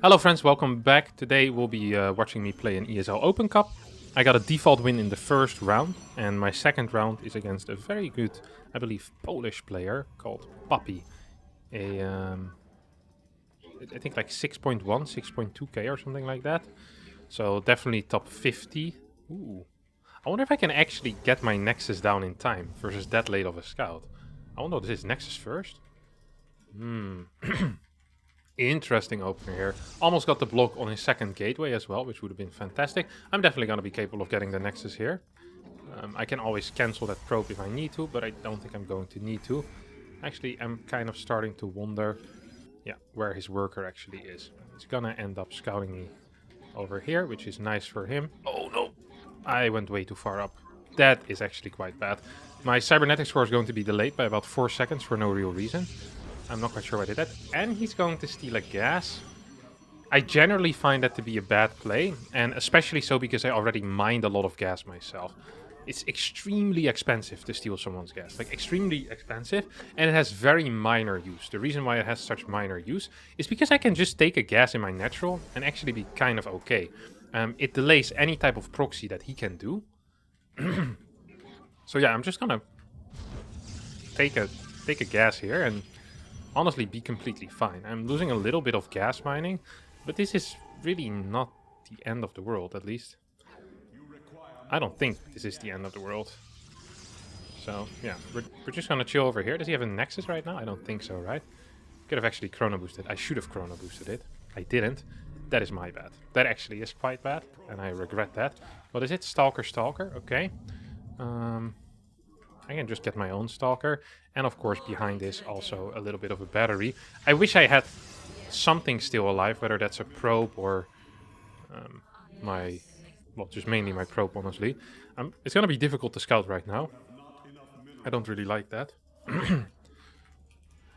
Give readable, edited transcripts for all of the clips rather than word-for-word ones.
Hello friends, welcome back. Today we'll be watching me play an ESL Open Cup. I got a default win in the first round, and my second round is against a very good, I believe, Polish player called PAPI. I think like 6.1, 6.2k or something like that. So definitely top 50. Ooh. I wonder if I can actually get my Nexus down in time versus that late of a scout. I wonder what this is, Nexus first? Interesting opener here. Almost got the block on his second gateway as well, which would have been fantastic. I'm definitely going to be capable of getting the Nexus here. I can always cancel that probe if I need to, but I don't think I'm going to need to. Actually, I'm kind of starting to wonder where his worker actually is. He's going to end up scouting me over here, which is nice for him. Oh no! I went way too far up. That is actually quite bad. My cybernetic score is going to be delayed by about 4 seconds for no real reason. I'm not quite sure why I did that. And he's going to steal a gas. I generally find that to be a bad play. And especially so because I already mined a lot of gas myself. It's extremely expensive to steal someone's gas. Like, extremely expensive. And it has very minor use. The reason why it has such minor use is because I can just take a gas in my natural and actually be kind of okay. It delays any type of proxy that he can do. So yeah, I'm just gonna take a gas here and honestly be completely fine. I'm losing a little bit of gas mining, but this is really not the end of the world, at least. I don't think this is the end of the world. So yeah, we're just gonna chill over here. Does he have a Nexus right now? I don't think so, right? Could have actually chrono boosted. I should have chrono boosted it. I didn't. That is my bad. That actually is quite bad, and I regret that. What is it? Stalker, okay. I can just get my own Stalker. And of course, behind this, also a little bit of a battery. I wish I had something still alive, whether that's a probe or just mainly my probe, honestly. It's going to be difficult to scout right now. I don't really like that. I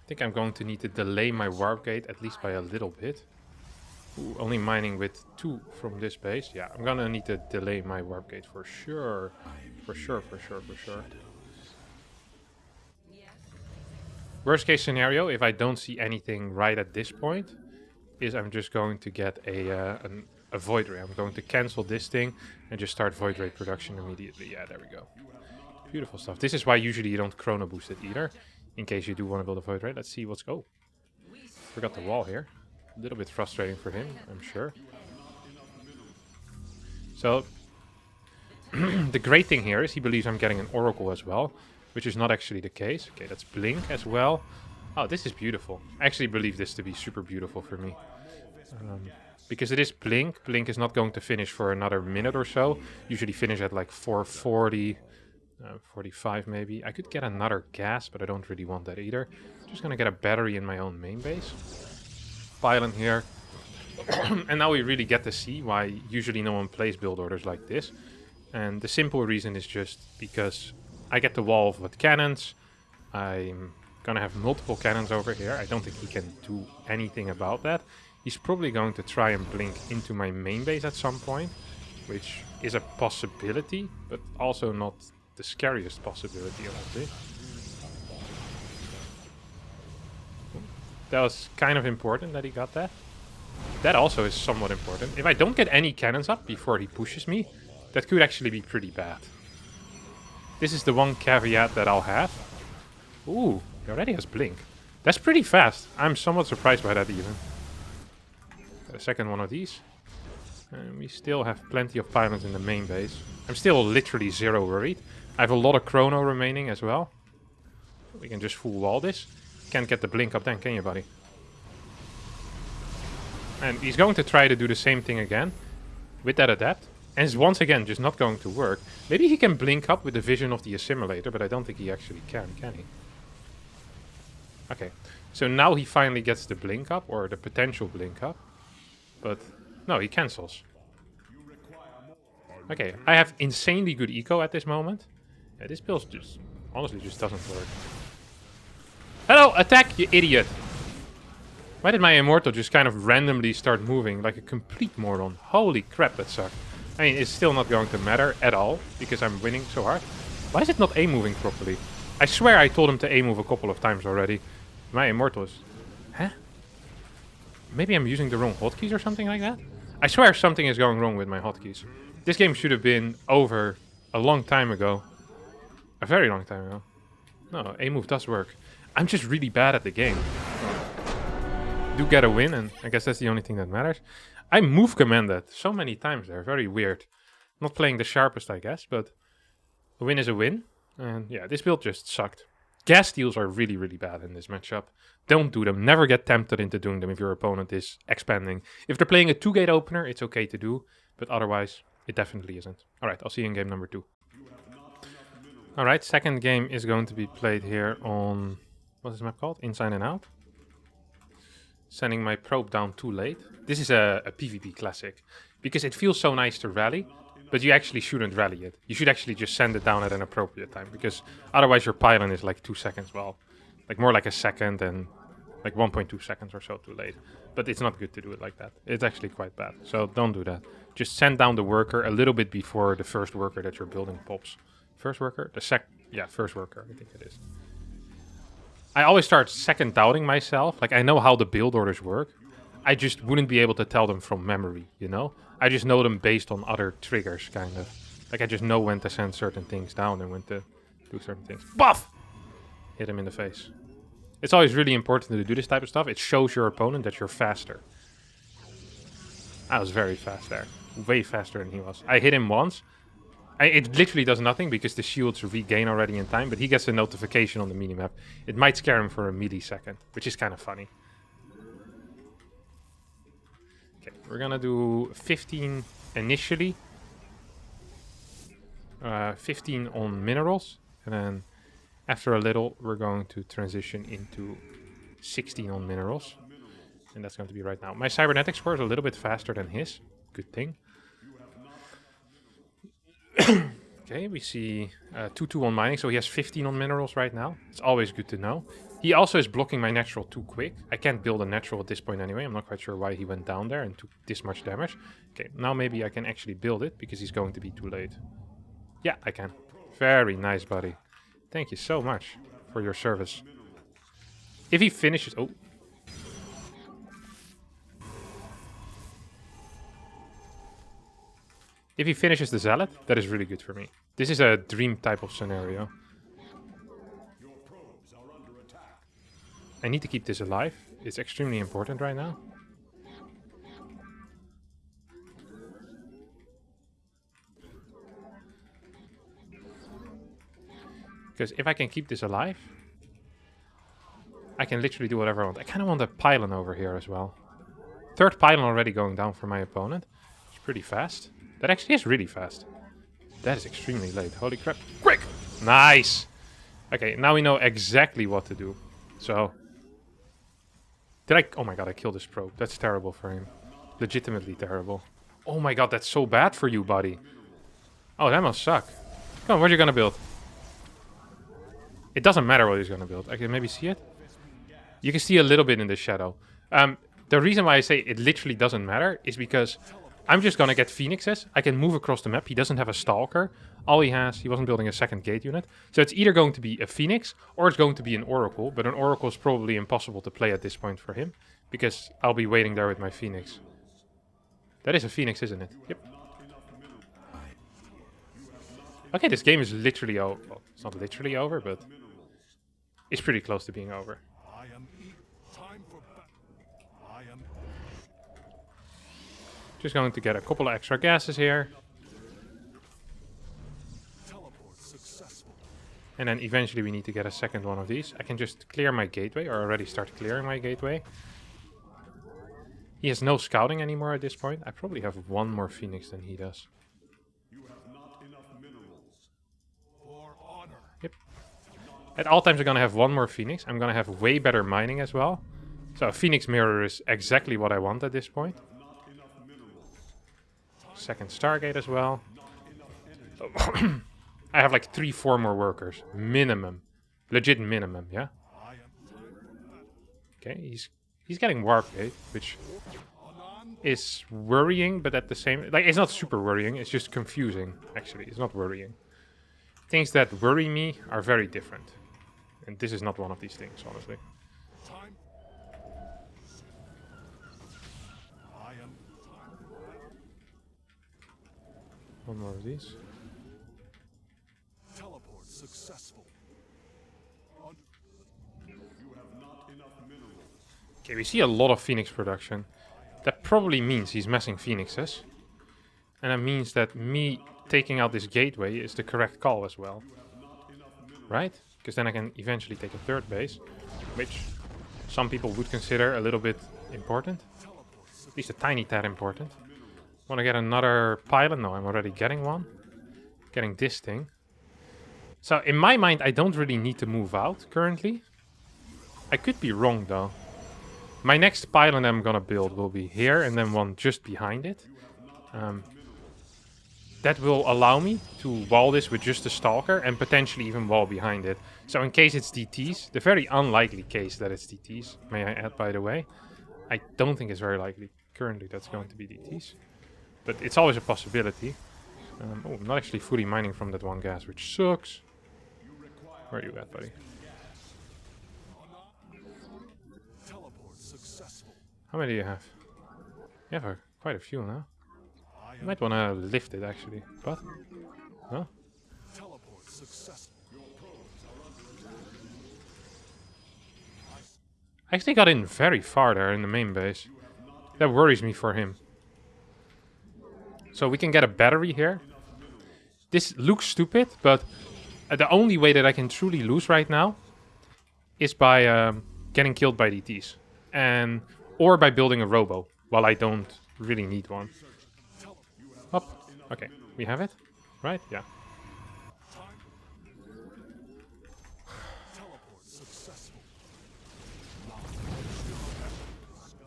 think I'm going to need to delay my warp gate, at least by a little bit. Ooh, only mining with 2 from this base. Yeah, I'm going to need to delay my warp gate for sure. For sure. Worst case scenario, if I don't see anything right at this point, is I'm just going to get a void ray. I'm going to cancel this thing and just start void ray production immediately. Yeah, there we go. Beautiful stuff. This is why usually you don't chrono boost it either, in case you do want to build a void ray. Let's see what's go. Forgot the wall here. A little bit frustrating for him, I'm sure. So the great thing here is he believes I'm getting an oracle as well, which is not actually the case. Okay, that's blink as well. Oh, this is beautiful. I actually believe this to be super beautiful for me. Because it is blink. Blink is not going to finish for another minute or so. Usually finish at like 4:40, 45 maybe. I could get another gas, but I don't really want that either. Just gonna get a battery in my own main base. Pylon here. And now we really get to see why usually no one plays build orders like this. And the simple reason is just because I get the wall with cannons. I'm gonna have multiple cannons over here. I don't think he can do anything about that. He's probably going to try and blink into my main base at some point, which is a possibility, but also not the scariest possibility, honestly. That was kind of important that he got that. That also is somewhat important. If I don't get any cannons up before he pushes me, that could actually be pretty bad. This is the one caveat that I'll have. Ooh, he already has blink. That's pretty fast. I'm somewhat surprised by that even. Got a second one of these. And we still have plenty of pylons in the main base. I'm still literally 0 worried. I have a lot of chrono remaining as well. We can just full wall this. Can't get the blink up then, can you, buddy? And he's going to try to do the same thing again with that adapt. And it's once again just not going to work. Maybe he can blink up with the vision of the assimilator, but I don't think he actually can he? Okay, so now he finally gets the blink up, or the potential blink up. But no, he cancels. Okay, I have insanely good eco at this moment. Yeah, this build just honestly just doesn't work. Hello, attack, you idiot! Why did my immortal just kind of randomly start moving like a complete moron? Holy crap, that sucked. I mean, it's still not going to matter at all, because I'm winning so hard. Why is it not A-moving properly? I swear I told him to A-move a couple of times already. My immortal is... Huh? Maybe I'm using the wrong hotkeys or something like that? I swear something is going wrong with my hotkeys. This game should have been over a long time ago. A very long time ago. No, A move does work. I'm just really bad at the game. Do get a win, and I guess that's the only thing that matters. I move commanded so many times there. Very weird. Not playing the sharpest, I guess, but a win is a win. And yeah, this build just sucked. Gas steals are really, really bad in this matchup. Don't do them. Never get tempted into doing them if your opponent is expanding. If they're playing a 2-gate opener, it's okay to do. But otherwise, it definitely isn't. Alright, I'll see you in game number 2. Alright, second game is going to be played here on... What is this map called? Inside and Out. Sending my probe down too late. This is a PvP classic. Because it feels so nice to rally. But you actually shouldn't rally it. You should actually just send it down at an appropriate time. Because otherwise your pylon is like 2 seconds. Well, like more like a second and like 1.2 seconds or so too late. But it's not good to do it like that. It's actually quite bad. So don't do that. Just send down the worker a little bit before the first worker that you're building pops. First worker? Yeah, first worker. I think it is. I always start second doubting myself. Like I know how the build orders work. I just wouldn't be able to tell them from memory, you know? I just know them based on other triggers, kind of. Like, I just know when to send certain things down and when to do certain things. Buff! Hit him in the face. It's always really important to do this type of stuff. It shows your opponent that you're faster. I was very fast there. Way faster than he was. I hit him once. It literally does nothing because the shields regain already in time, but he gets a notification on the minimap. It might scare him for a millisecond, which is kind of funny. Okay, we're gonna do 15 initially. 15 on minerals. And then after a little, we're going to transition into 16 on minerals. And that's going to be right now. My cybernetic score is a little bit faster than his. Good thing. Okay, we see 2-2 on mining. So he has 15 on minerals right now. It's always good to know. He also is blocking my natural too quick. I can't build a natural at this point anyway. I'm not quite sure why he went down there and took this much damage. Okay, now maybe I can actually build it because he's going to be too late. Yeah, I can. Very nice, buddy. Thank you so much for your service. If he finishes... Oh. If he finishes the Zealot, that is really good for me. This is a dream type of scenario. I need to keep this alive. It's extremely important right now. Because if I can keep this alive, I can literally do whatever I want. I kind of want a pylon over here as well. Third pylon already going down for my opponent. It's pretty fast. That actually is really fast. That is extremely late. Holy crap. Quick! Nice! Okay, now we know exactly what to do. So... Did I... Oh my god, I killed this probe. That's terrible for him. Legitimately terrible. Oh my god, that's so bad for you, buddy. Oh, that must suck. Come on, what are you gonna build? It doesn't matter what he's gonna build. I can maybe see it. You can see a little bit in the shadow. The reason why I say it literally doesn't matter is because I'm just gonna get Phoenixes. I can move across the map. He doesn't have a Stalker. All he has, he wasn't building a second gate unit. So it's either going to be a Phoenix or it's going to be an Oracle. But an Oracle is probably impossible to play at this point for him. Because I'll be waiting there with my Phoenix. That is a Phoenix, isn't it? Yep. Okay, this game is literally over. Well, it's not literally over, but it's pretty close to being over. Just going to get a couple of extra gases here. And then eventually we need to get a second one of these. I can just clear my gateway, or already start clearing my gateway. He has no scouting anymore at this point. I probably have one more Phoenix than he does. Yep. At all times I'm going to have one more Phoenix. I'm going to have way better mining as well. So a Phoenix mirror is exactly what I want at this point. Second Stargate as well. I have like 3-4 more workers. Minimum. Legit minimum, yeah? Okay, he's getting Warp Gate, which is worrying, but at the same... Like, it's not super worrying, it's just confusing, actually. It's not worrying. Things that worry me are very different. And this is not one of these things, honestly. One more of these. Teleport successful. You have not enough minerals. Okay, we see a lot of Phoenix production. That probably means he's messing Phoenixes. And that means that me taking out this gateway is the correct call as well. Right? Because then I can eventually take a third base, which some people would consider a little bit important. At least a tiny tad important. Want to get another pylon? No, I'm already getting one. Getting this thing. So in my mind, I don't really need to move out currently. I could be wrong though. My next pylon I'm gonna build will be here and then one just behind it. That will allow me to wall this with just a stalker and potentially even wall behind it. So in case it's DTs, the very unlikely case that it's DTs, may I add by the way. I don't think it's very likely currently that's going to be DTs. But it's always a possibility. Oh, I'm not actually fully mining from that one gas, which sucks. Where are you at, buddy? How many do you have? You have quite a few now. You might want to lift it actually, but no. I actually got in very far there in the main base. That worries me for him. So we can get a battery here. This looks stupid, but the only way that I can truly lose right now is by getting killed by DTs. Or by building a robo, while I don't really need one. Up. Okay, we have it, right? Yeah.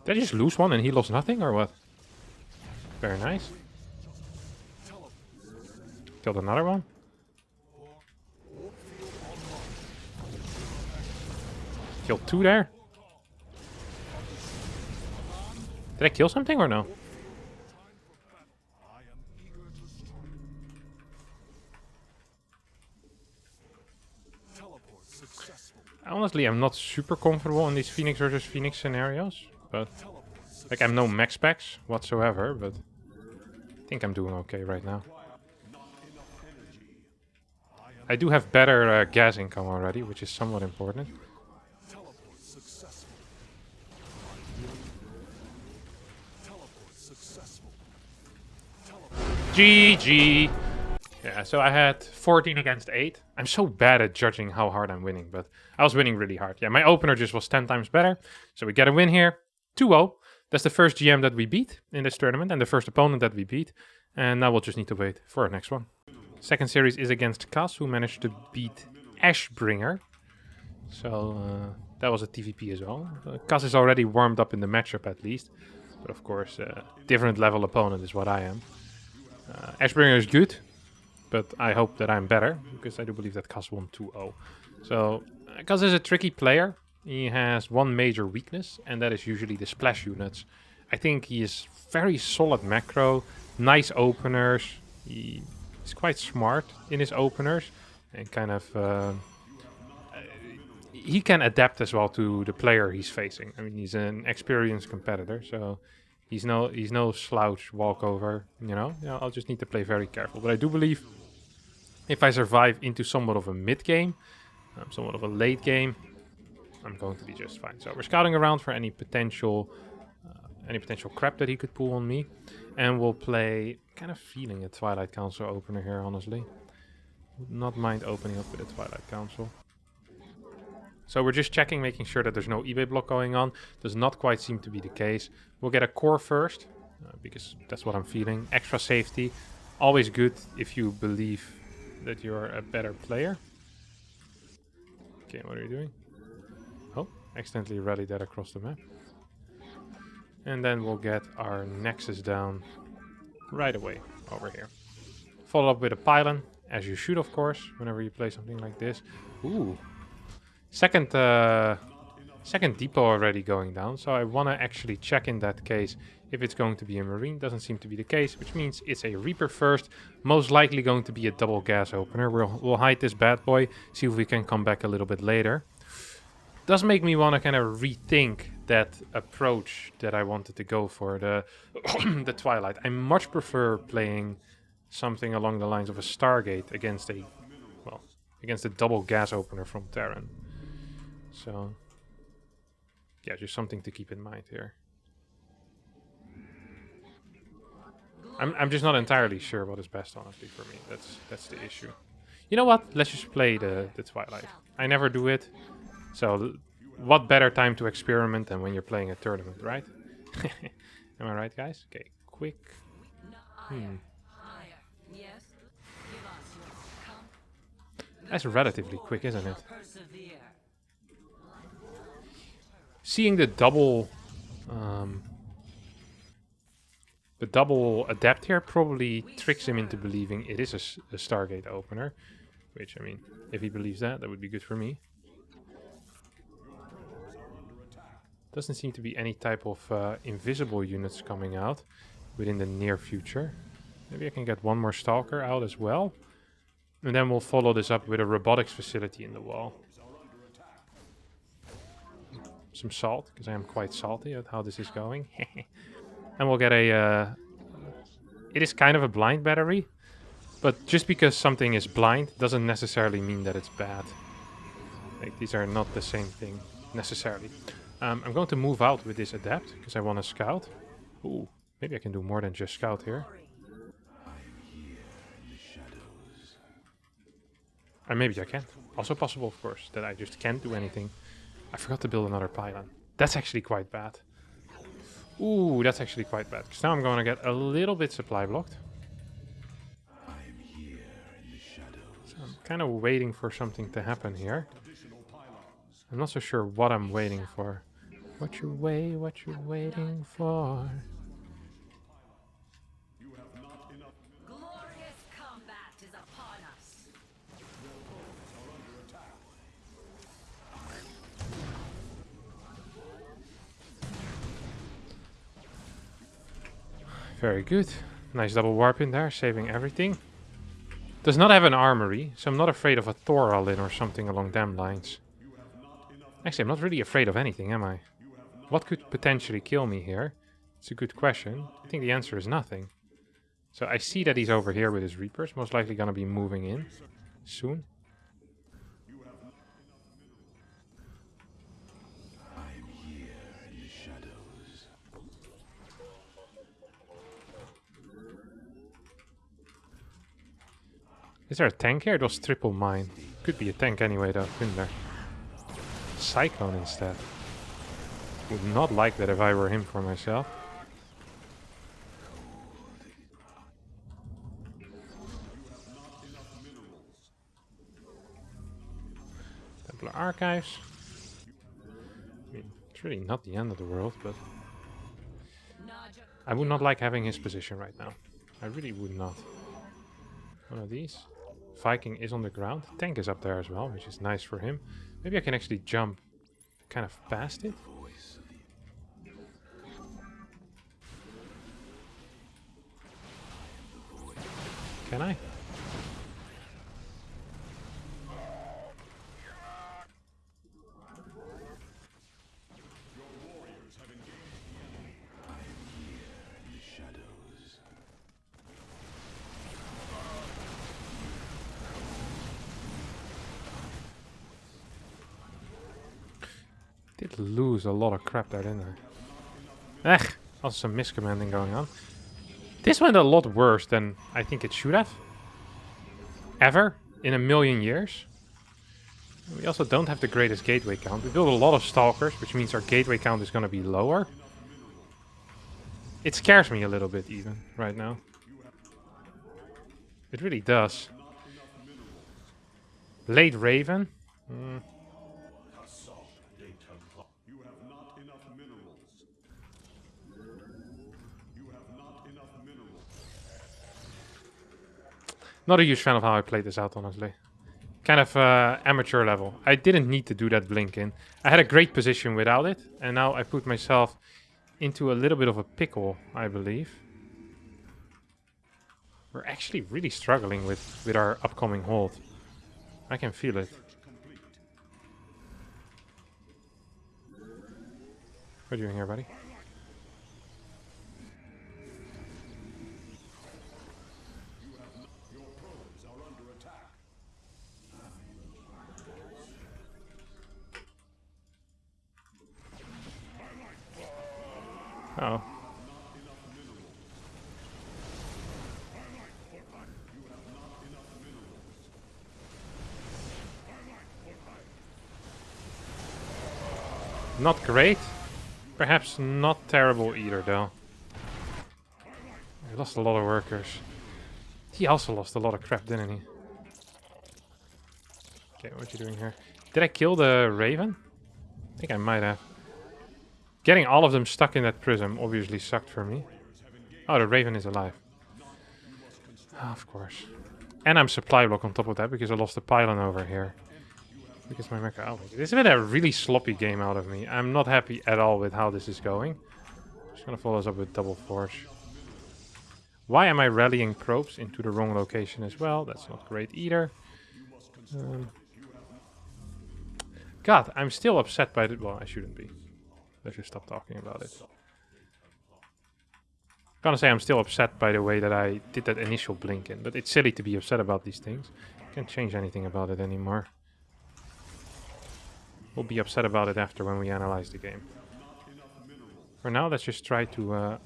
Did I just lose one and he lost nothing, or what? Very nice. Killed another one. Killed two there. Did I kill something or no? Honestly, I'm not super comfortable in these Phoenix versus Phoenix scenarios, but like I'm no MaxPax whatsoever, but I think I'm doing okay right now. I do have better gas income already, which is somewhat important. GG! Yeah, so I had 14 against 8. I'm so bad at judging how hard I'm winning, but I was winning really hard. Yeah, my opener just was 10 times better. So we get a win here. 2-0. That's the first GM that we beat in this tournament and the first opponent that we beat. And now we'll just need to wait for our next one. Second series is against Cas, who managed to beat Ashbringer. So that was a TVP as well. Cas is already warmed up in the matchup at least. But of course, different level opponent is what I am. Ashbringer is good, but I hope that I'm better, because I do believe that Cas won 2-0. So, Cas is a tricky player. He has one major weakness, and that is usually the splash units. I think he is very solid macro, nice openers. He's quite smart in his openers, and kind of... he can adapt as well to the player he's facing. I mean, he's an experienced competitor, so... He's no slouch walkover, you know? Yeah, I'll just need to play very careful. But I do believe if I survive into somewhat of a mid game, somewhat of a late game, I'm going to be just fine. So we're scouting around for any potential crap that he could pull on me. And we'll play, kind of feeling a Twilight Council opener here, honestly. Would not mind opening up with a Twilight Council. So we're just checking, making sure that there's no eBay block going on. Does not quite seem to be the case. We'll get a core first, because that's what I'm feeling. Extra safety. Always good if you believe that you're a better player. Okay, what are you doing? Oh, accidentally rallied that across the map. And then we'll get our Nexus down right away over here. Follow up with a pylon, as you should, of course, whenever you play something like this. Ooh. Second depot already going down, so I want to actually check in that case if it's going to be a Marine. Doesn't seem to be the case, which means it's a Reaper first. Most likely going to be a double gas opener. We'll hide this bad boy, see if we can come back a little bit later. Does make me want to kind of rethink that approach that I wanted to go for, the the Twilight. I much prefer playing something along the lines of a Stargate against a, well, against a double gas opener from Terran. So, yeah, just something to keep in mind here. I'm just not entirely sure what is best, honestly, for me. That's the issue. You know what? Let's just play the Twilight. I never do it, so what better time to experiment than when you're playing a tournament, right? Am I right, guys? Okay, quick. That's relatively quick, isn't it? Seeing the double adapt here probably tricks him into believing it is a Stargate opener. Which, I mean, if he believes that, that would be good for me. Doesn't seem to be any type of invisible units coming out within the near future. Maybe I can get one more Stalker out as well. And then we'll follow this up with a robotics facility in the wall. Some salt, because I am quite salty at how this is going. And we'll get a... it is kind of a blind battery. But just because something is blind doesn't necessarily mean that it's bad. Like, these are not the same thing, necessarily. I'm going to move out with this adapt, because I want to scout. Ooh, maybe I can do more than just scout here. And maybe I can't. Also possible, of course, that I just can't do anything. I forgot to build another pylon. That's actually quite bad. Ooh, that's actually quite bad. Because now I'm going to get a little bit supply blocked. So I'm kind of waiting for something to happen here. I'm not so sure what I'm waiting for. What you waiting for? Glorious combat is upon us. Very good. Nice double warp in there, saving everything. Does not have an armory, so I'm not afraid of a THOR all-in or something along them lines. Actually, I'm not really afraid of anything, am I? What could potentially kill me here? It's a good question. I think the answer is nothing. So I see that he's over here with his Reapers, most likely gonna be moving in soon. Is there a tank here? It was triple mine. Could be a tank anyway though, couldn't there? Cyclone instead. Would not like that if I were him for myself. Templar Archives. I mean, it's really not the end of the world, but I would not like having his position right now. I really would not. One of these. Viking is on the ground. Tank is up there as well, which is nice for him. Maybe I can actually jump kind of past it. Can I? Did lose a lot of crap there, didn't I? Also some miscommanding going on. This went a lot worse than I think it should have. Ever in a million years. We also don't have the greatest gateway count. We build a lot of stalkers, which means our gateway count is going to be lower. It scares me a little bit even right now. It really does. Late Raven. Not a huge fan of how I played this out, honestly. Kind of amateur level. I didn't need to do that blink in. I had a great position without it, and now I put myself into a little bit of a pickle, I believe. We're actually really struggling with our upcoming hold. I can feel it. What are you doing here, buddy? Oh. Not great. Perhaps not terrible either, though. He lost a lot of workers. He also lost a lot of crap, didn't he? Okay, what you doing here? Did I kill the Raven? I think I might have. Getting all of them stuck in that prism obviously sucked for me. Oh, the Raven is alive. Oh, of course. And I'm supply block on top of that because I lost the pylon over here. Because my mecha... Oh, this has been a really sloppy game out of me. I'm not happy at all with how this is going. Just gonna follow us up with double forge. Why am I rallying probes into the wrong location as well? That's not great either. God, I'm still upset by the... Well, I shouldn't be. Let's just stop talking about it. I'm gonna say I'm still upset by the way that I did that initial blink in, but it's silly to be upset about these things. Can't change anything about it anymore. We'll be upset about it after when we analyze the game. For now, let's just try to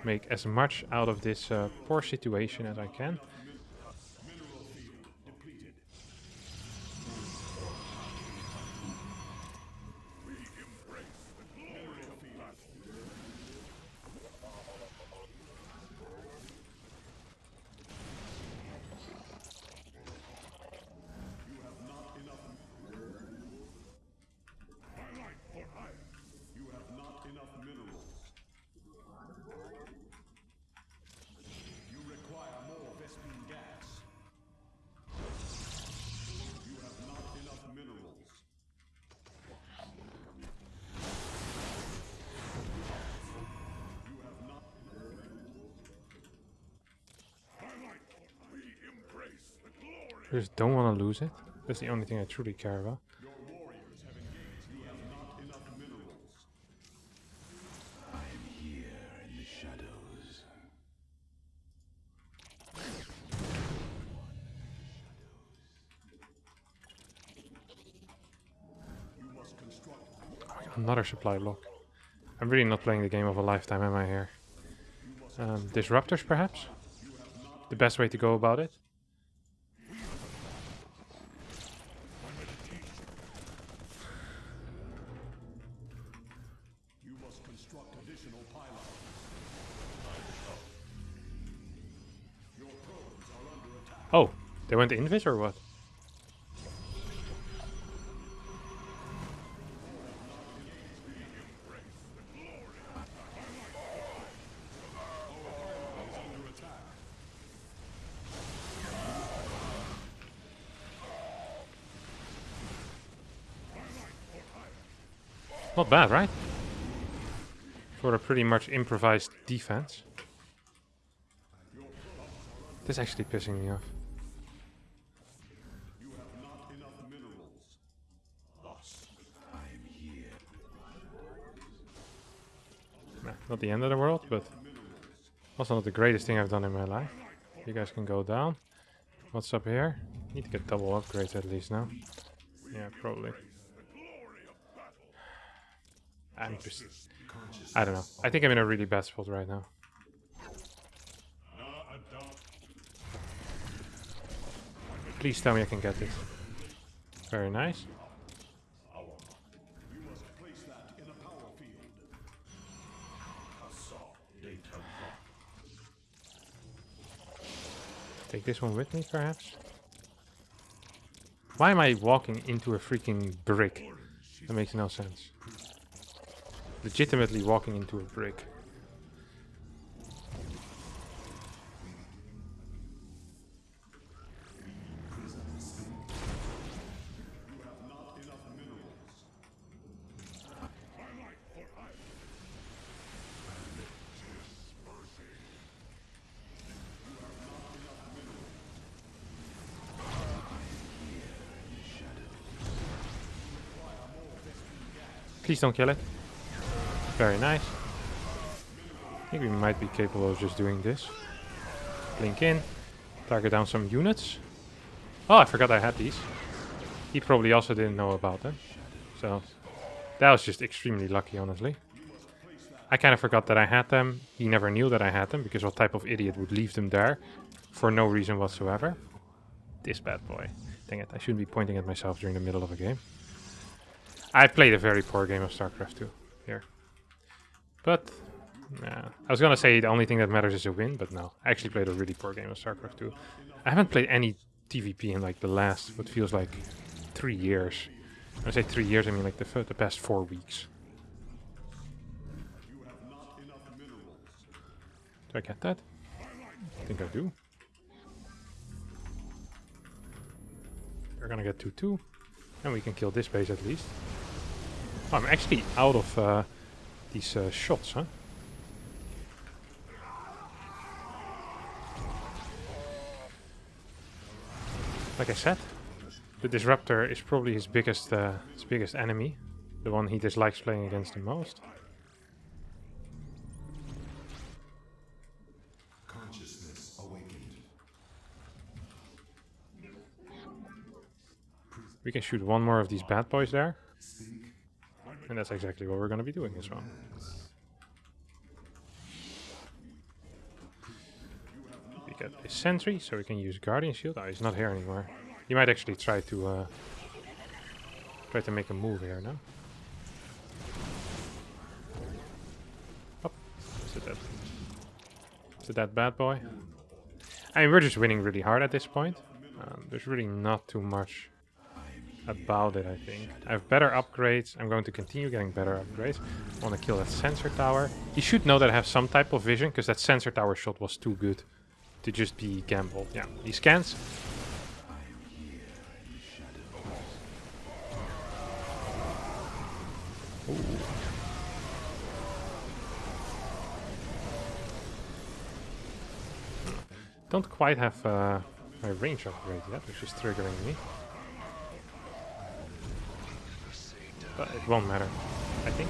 make as much out of this poor situation as I can. I just don't want to lose it. That's the only thing I truly care about. Another supply block. I'm really not playing the game of a lifetime, am I here? Disruptors, perhaps? The best way to go about it? Oh, they went invis or what? Not bad, right? For a pretty much improvised defense. This is actually pissing me off. Nah, not the end of the world, but also not the greatest thing I've done in my life. You guys can go down. What's up here? Need to get double upgrades at least now. Yeah, probably. I'm just... I don't know. I think I'm in a really bad spot right now. Please tell me I can get this. Very nice. Take this one with me, perhaps? Why am I walking into a freaking brick? That makes no sense. Legitimately walking into a brick. Please don't kill it. Very nice. I think we might be capable of just doing this. Blink in. Target down some units. Oh, I forgot I had these. He probably also didn't know about them. So, that was just extremely lucky, honestly. I kind of forgot that I had them. He never knew that I had them, because what type of idiot would leave them there for no reason whatsoever? This bad boy. Dang it, I shouldn't be pointing at myself during the middle of a game. I played a very poor game of StarCraft 2 here. But, yeah. I was gonna say the only thing that matters is a win, but no. I actually played a really poor game of StarCraft 2. I haven't played any TVP in like the last, what feels like 3 years. When I say 3 years, I mean like the past 4 weeks. Do I get that? I think I do. We're gonna get 2-2. And we can kill this base at least. Oh, I'm actually out of these shots, huh? Like I said, the Disruptor is probably his biggest enemy. The one he dislikes playing against the most. Consciousness awakened. We can shoot one more of these bad boys there. And that's exactly what we're going to be doing as well. We get a sentry, so we can use Guardian Shield. Oh, he's not here anymore. He might actually try to make a move here, no? Oh, is it that bad boy? I mean, we're just winning really hard at this point. There's really not too much about it, I think. I have better upgrades. I'm going to continue getting better upgrades. I want to kill that sensor tower. He should know that I have some type of vision, because that sensor tower shot was too good to just be gambled. Yeah, he scans. Ooh. Don't quite have my range upgrade yet, which is triggering me. But it won't matter, I think.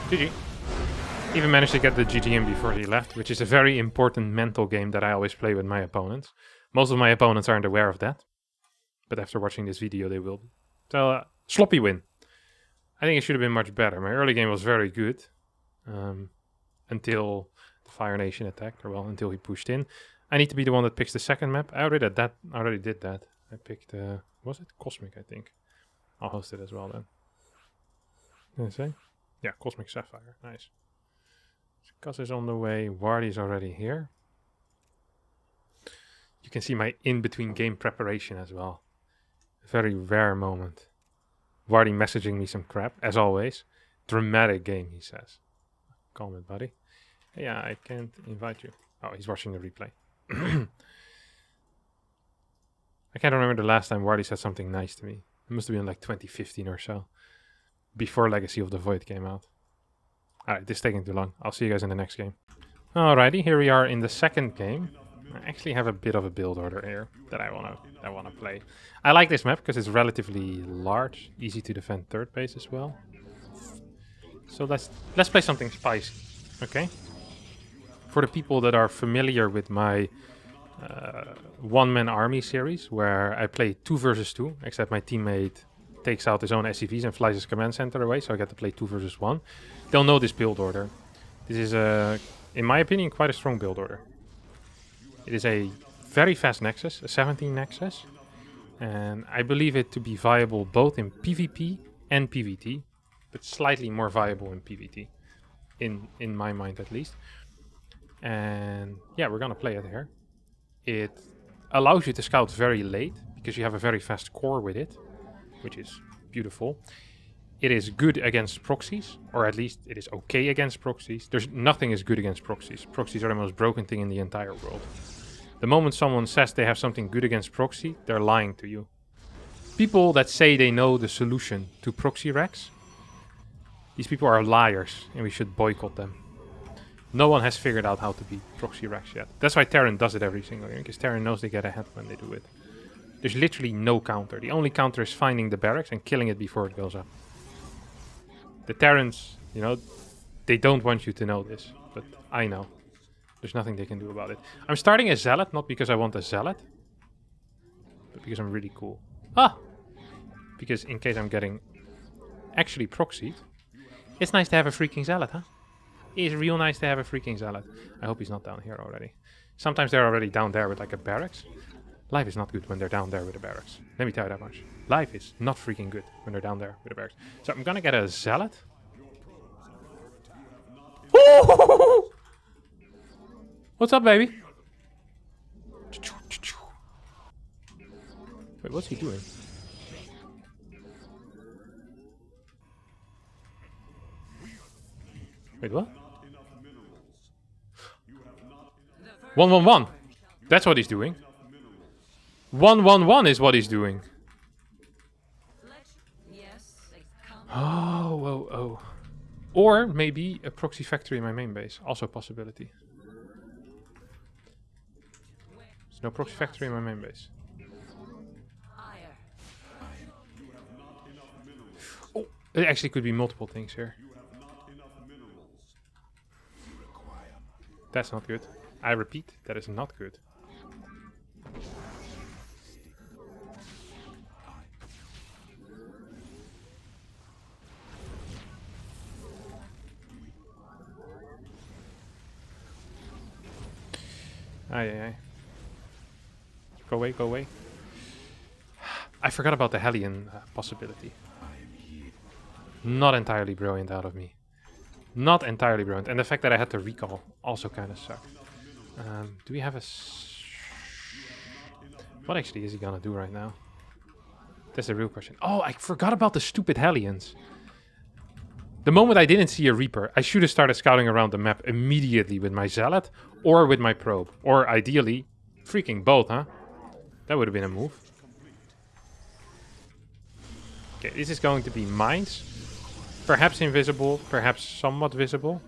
GG. Even managed to get the GG before he left, which is a very important mental game that I always play with my opponents. Most of my opponents aren't aware of that. But after watching this video, they will be. So, sloppy win. I think it should have been much better. My early game was very good. Until the Fire Nation attacked, or well, until he pushed in. I need to be the one that picks the second map. I already did that. I picked, was it? Cosmic, I think. I'll host it as well then. Did I say? Yeah, Cosmic Sapphire. Nice. Cuz is on the way. Wardy's already here. You can see my in-between game preparation as well. A very rare moment. Wardy messaging me some crap, as always. Dramatic game, he says. Calm it, buddy. Yeah, I can't invite you. Oh, he's watching the replay. I can't remember the last time Wardy said something nice to me. It must have been like 2015 or so. Before Legacy of the Void came out. Alright, this is taking too long. I'll see you guys in the next game. Alrighty, here we are in the second game. I actually have a bit of a build order here that I wanna play. I like this map because it's relatively large, easy to defend third base as well. So let's play something spicy, okay? For the people that are familiar with my one-man army series, where I play 2 versus 2, except my teammate takes out his own SCVs and flies his command center away, so I get to play 2 versus 1. They'll know this build order. This is, in my opinion, quite a strong build order. It is a very fast Nexus, a 17 Nexus, and I believe it to be viable both in PvP and PvT, but slightly more viable in PvT, in my mind at least. And yeah, we're gonna play it here. It allows you to scout very late, because you have a very fast core with it, which is beautiful. It is good against proxies, or at least it is okay against proxies. Nothing is good against proxies. Proxies are the most broken thing in the entire world. The moment someone says they have something good against proxy, they're lying to you. People that say they know the solution to proxy racks, these people are liars, and we should boycott them. No one has figured out how to beat proxy racks yet. That's why Terran does it every single year, because Terran knows they get ahead when they do it. There's literally no counter. The only counter is finding the barracks and killing it before it goes up. The Terrans, you know, they don't want you to know this, but I know. There's nothing they can do about it. I'm starting a Zealot, not because I want a Zealot, because I'm really cool. Ah! Because in case I'm getting actually proxied, it's nice to have a freaking zealot, huh? It's real nice to have a freaking zealot. I hope he's not down here already. Sometimes they're already down there with like a barracks. Life is not good when they're down there with a barracks. Let me tell you that much. Life is not freaking good when they're down there with a barracks. So I'm gonna get a zealot. What's up, baby? Wait, what's he doing? Wait, what? 1-1-1. That's what he's doing. 1-1-1 is what he's doing. Yes, they come. Oh. Or maybe a proxy factory in my main base. Also a possibility. There's no proxy factory in my main base. Ire. Oh, it actually could be multiple things here. That's not good. I repeat, that is not good. Aye. Go away, go away. I forgot about the Hellion possibility. Not entirely brilliant out of me. Not entirely brilliant. And the fact that I had to recall also kind of sucked. Do we have a... What actually is he gonna do right now? That's the real question. Oh, I forgot about the stupid Hellions. The moment I didn't see a Reaper, I should have started scouting around the map immediately with my Zealot or with my Probe. Or ideally, freaking both, huh? That would have been a move. Okay, this is going to be mines. Perhaps invisible, perhaps somewhat visible.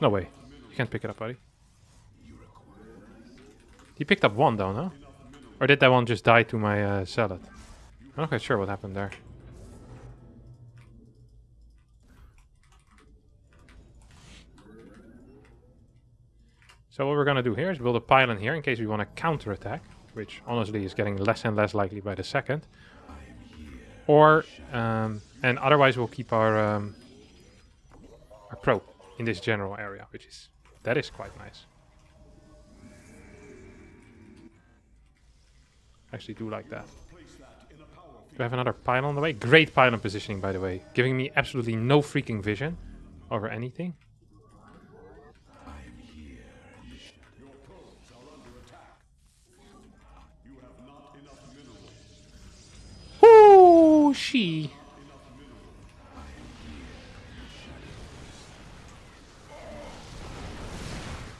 No way. You can't pick it up, buddy. He picked up one though, no? Or did that one just die to my Zealot? I'm not quite sure what happened there. So what we're gonna do here is build a pylon here in case we want to counterattack, which honestly is getting less and less likely by the second. Or and otherwise we'll keep our probe in this general area, that is quite nice. I actually do like that. Do I have another pylon on the way? Great pylon positioning, by the way, giving me absolutely no freaking vision over anything. Ooh, she.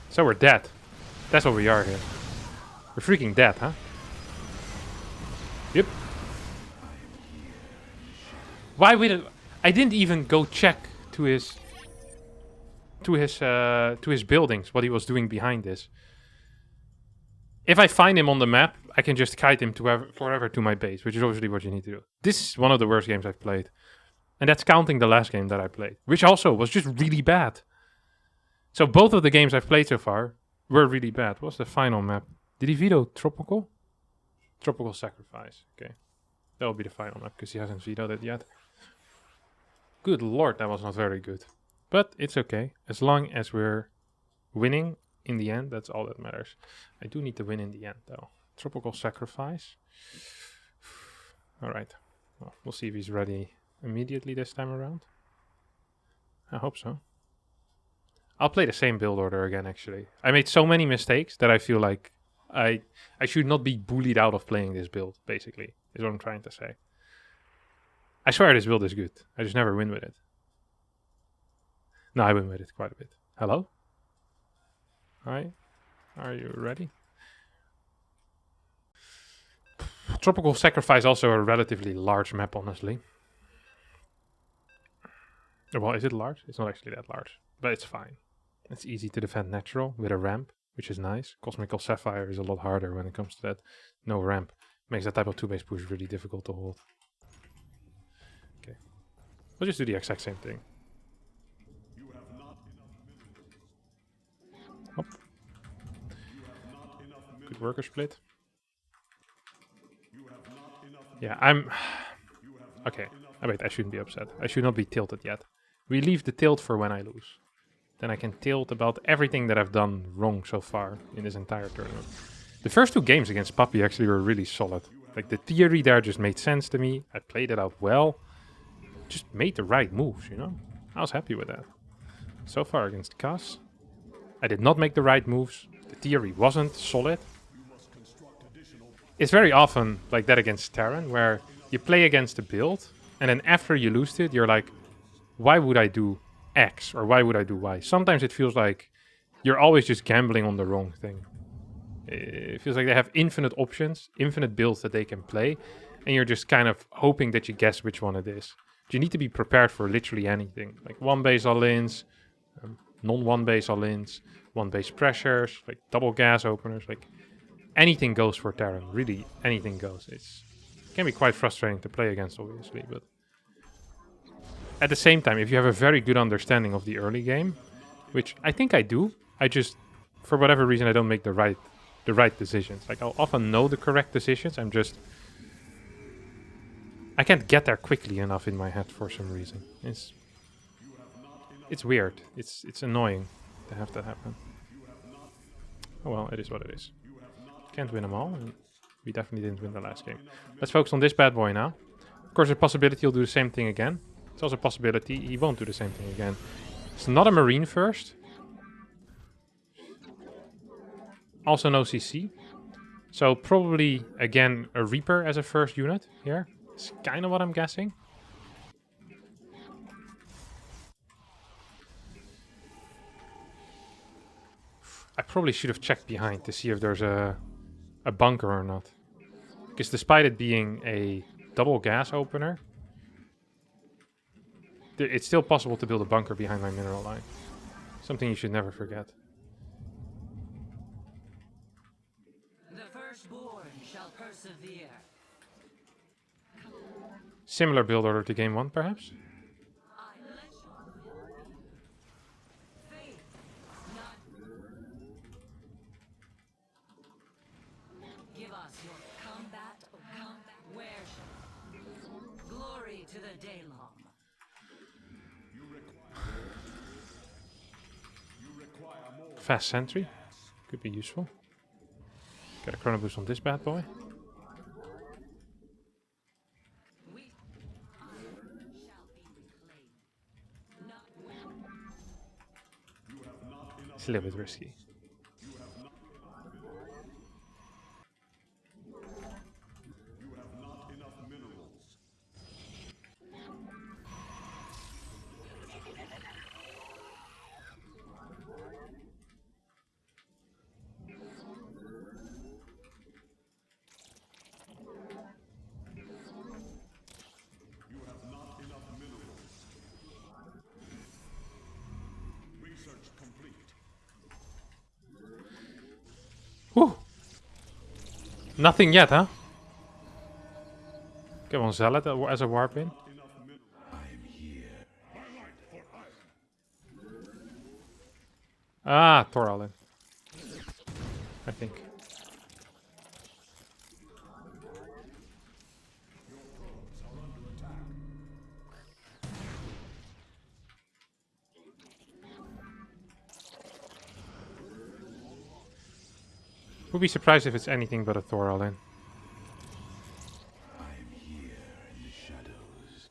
So we're dead. That's what we are here. We're freaking dead, huh? Yep. Why would I didn't even go check to his buildings what he was doing behind this. If I find him on the map, I can just kite him to forever to my base, which is obviously what you need to do. This is one of the worst games I've played. And that's counting the last game that I played, which also was just really bad. So both of the games I've played so far were really bad. What's the final map? Did he veto Tropical? Tropical Sacrifice. Okay. That will be the final map, because he hasn't vetoed it yet. Good lord, that was not very good. But it's okay. As long as we're winning in the end, that's all that matters. I do need to win in the end, though. Tropical Sacrifice. Alright. Well, we'll see if he's ready immediately this time around. I hope so. I'll play the same build order again, actually. I made so many mistakes that I feel like I should not be bullied out of playing this build, basically, is what I'm trying to say. I swear this build is good. I just never win with it. No, I win with it quite a bit. Hello? Hi. Are you ready? Tropical Sacrifice also a relatively large map, honestly. Well, is it large? It's not actually that large, but it's fine. It's easy to defend natural with a ramp, which is nice. Cosmical Sapphire is a lot harder when it comes to that. No ramp. Makes that type of 2-base push really difficult to hold. Okay. We'll just do the exact same thing. Good worker split. Yeah, I'm... Okay, wait, I shouldn't be upset. I should not be tilted yet. We leave the tilt for when I lose. Then I can tilt about everything that I've done wrong so far in this entire tournament. The first 2 games against PAPI actually were really solid. Like, the theory there just made sense to me. I played it out well. Just made the right moves, you know? I was happy with that. So far against Cass, I did not make the right moves. The theory wasn't solid. It's very often like that against Terran, where you play against a build, and then after you lose to it, you're like, why would I do X, or why would I do Y? Sometimes it feels like you're always just gambling on the wrong thing. It feels like they have infinite options, infinite builds that they can play, and you're just kind of hoping that you guess which one it is. But you need to be prepared for literally anything, like 1-base all-ins, non-1-base all-ins, 1-base pressures, like double gas openers, like anything goes for Terran. Really, anything goes. It can be quite frustrating to play against, obviously, but at the same time, if you have a very good understanding of the early game, which I think I do, I just, for whatever reason, I don't make the right decisions. Like, I'll often know the correct decisions. I can't get there quickly enough in my head for some reason. It's weird. It's annoying to have that happen. Oh well, it is what it is. Can't win them all, and we definitely didn't win the last game. Let's focus on this bad boy now. Of course, there's a possibility he'll do the same thing again. It's also a possibility he won't do the same thing again. It's not a Marine first. Also no CC. So probably, again, a Reaper as a first unit here. It's kind of what I'm guessing. I probably should have checked behind to see if there's a bunker or not. Because despite it being a double gas opener, it's still possible to build a bunker behind my mineral line. Something you should never forget. The firstborn shall persevere. Similar build order to game 1, perhaps? I let you faith, not give us your combat. Where shall glory to the day long? Fast sentry. Could be useful. Get a chrono boost on this bad boy. It's a little bit risky. Whew. Nothing yet, huh? Come on, Zealot as a warp in. Ah, THOR all in. I think. Would be surprised if it's anything but a THOR all in. I'm here in the shadows.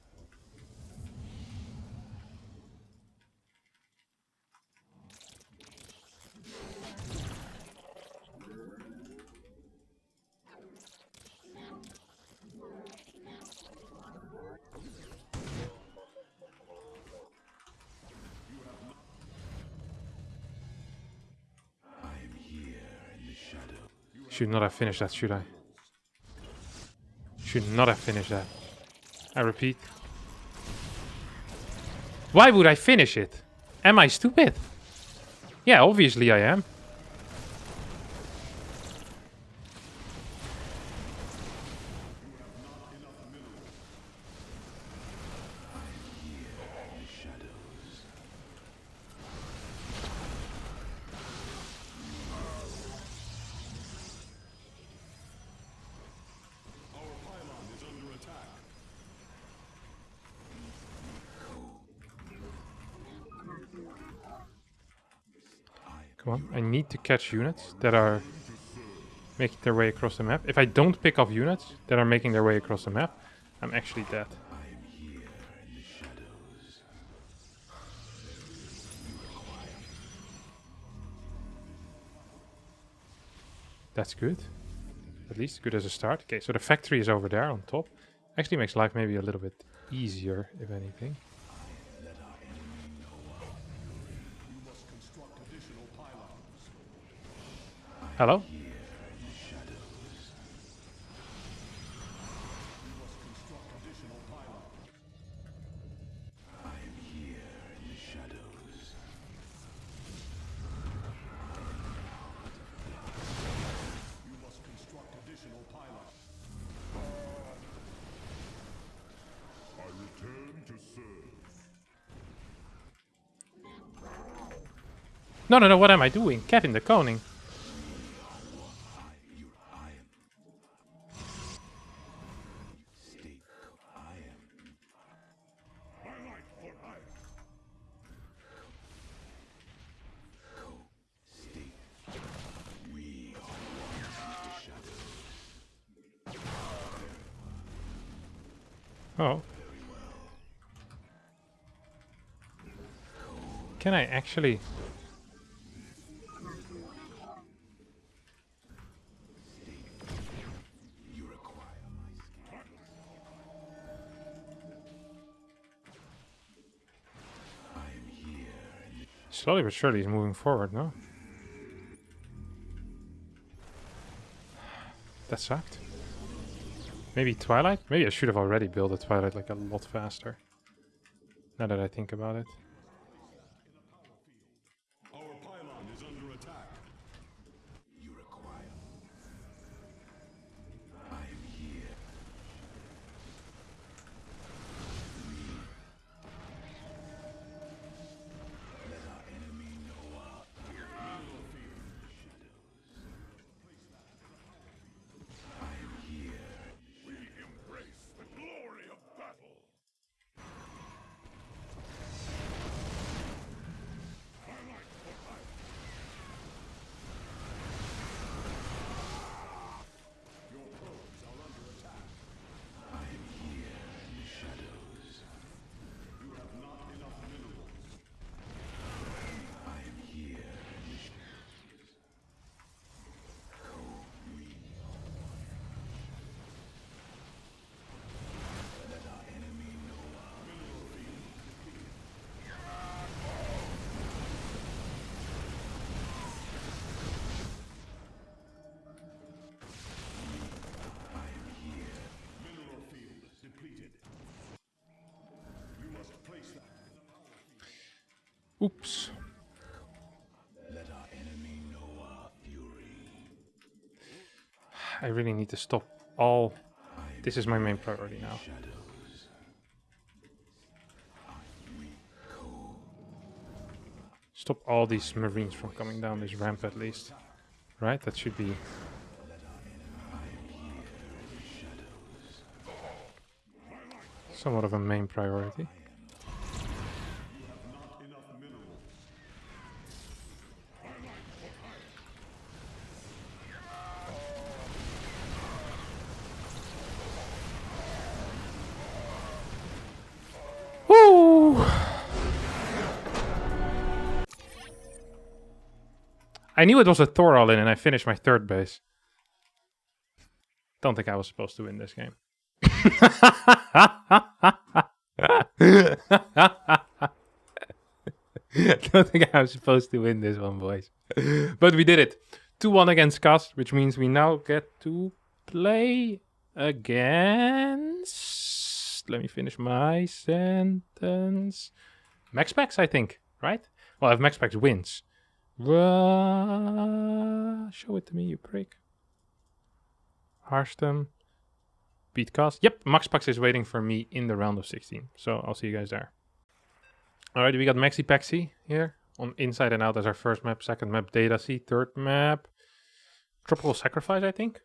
Should not have finished that, should I? Should not have finished that. I repeat. Why would I finish it? Am I stupid? Yeah, obviously I am. Come on, I need to catch units that are making their way across the map. If I don't pick up units that are making their way across the map, I'm actually dead. That's good. At least good as a start. Okay, so the factory is over there on top. Actually makes life maybe a little bit easier, if anything. Hello? No, no, no, what am I doing? Kevin the Koning. Oh. Can I actually... Slowly but surely he's moving forward, no? That sucked. Maybe Twilight? Maybe I should have already built a Twilight like a lot faster. Now that I think about it. Our pylon is under attack. You require. I am here. Let our enemy know our I am here. We embrace the glory of battle. Oops. Let our enemy know our fury. I really need to stop all... This is my main priority now. Stop all these marines from coming down this ramp at least. Right? That should be... somewhat of a main priority. Woo! I knew it was a THOR all in and I finished my third base. Don't think I was supposed to win this game. Don't think I was supposed to win this one, boys. But we did it. 2-1 against Cas, which means we now get to play against... Let me finish my sentence. MaxPax, I think, right? Well, if MaxPax wins. Show it to me, you prick. Harstem. Beat Cas. Yep, MaxPax is waiting for me in the round of 16. So I'll see you guys there. Alright, we got MaxiPaxi here. On Inside and Out as our first map. Second map, Data Sea. Third map, Tropical Sacrifice, I think.